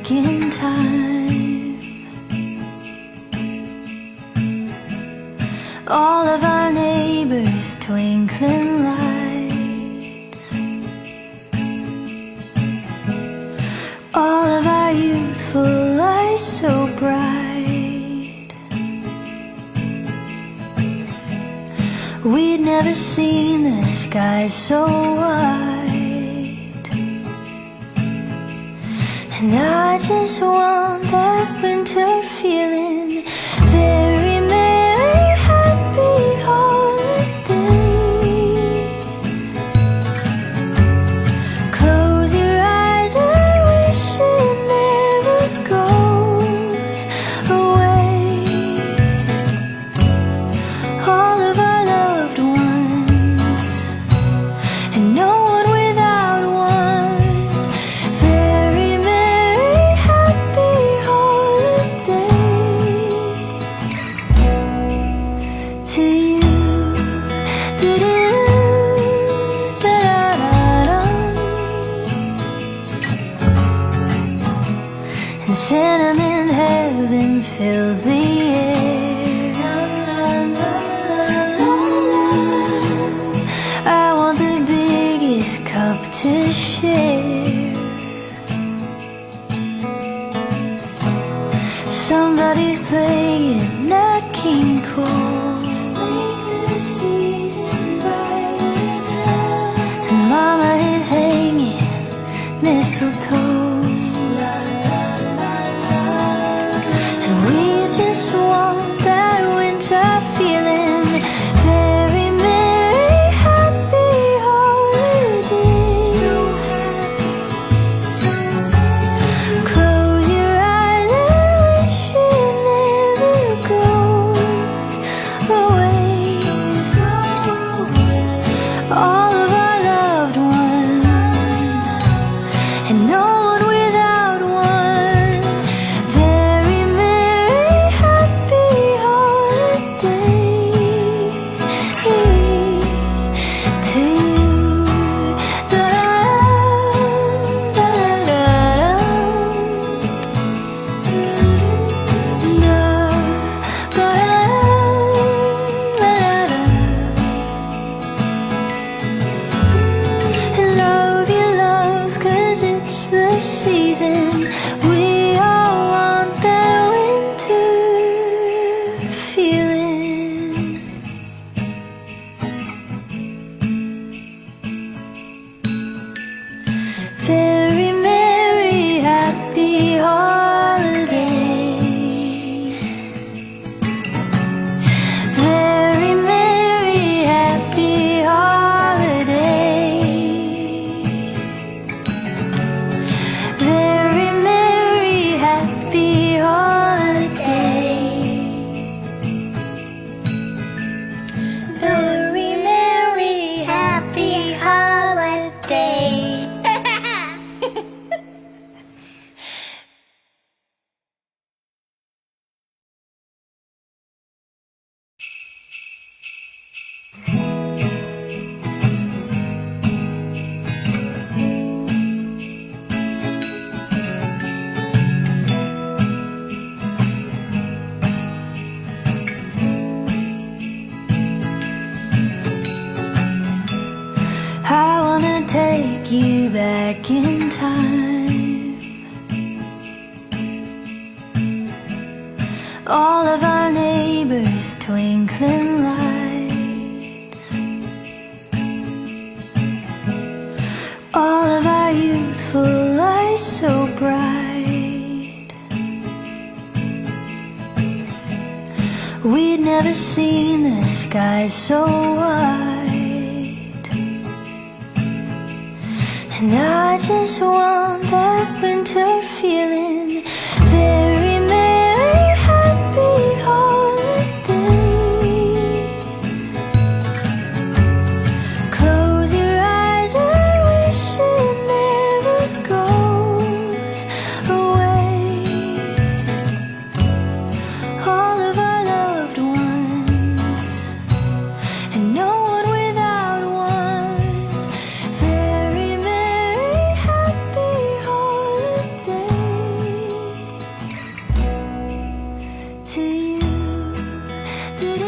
back in time. All of our neighbors' twinkling lights, all of our youthful eyes so bright. We'd never seen the sky so white, and I just want that winter feeling. Very merry, happy holiday. Close your eyes and wish it never goes away. All of our loved ones, and no one without one. Very merry, happy holiday to you. Da-da-da-da-da. And sentiment heaven fills the air. I want the biggest cup to share. Somebody's playing Nat King Cole. Make the season brighter now. And Mama is hanging mistletoe. La, la, la, la. And we just want that winter feeling. Very merry, happy holiday. So happy, so very. Close your eyes and wish it never goes away. All of our loved ones, and no one without one. Very merry, happy holiday to you. Da-da-da-da-da. Love your loves, 'cause it's the season. We all want that winter feeling. Very merry, happy holiday. Very merry, happy holiday. Very merry, happy holiday. Very merry, happy holiday. I wanna take you back in time. All of our neighbors' twinkling lights, all of our youthful eyes so bright. We'd never seen the sky so white, and I just want that winter feeling. Very merry, happy holiday. Close your eyes and wish it never goes away. All of our loved ones, and no one without one. Very merry, happy holiday. you. Do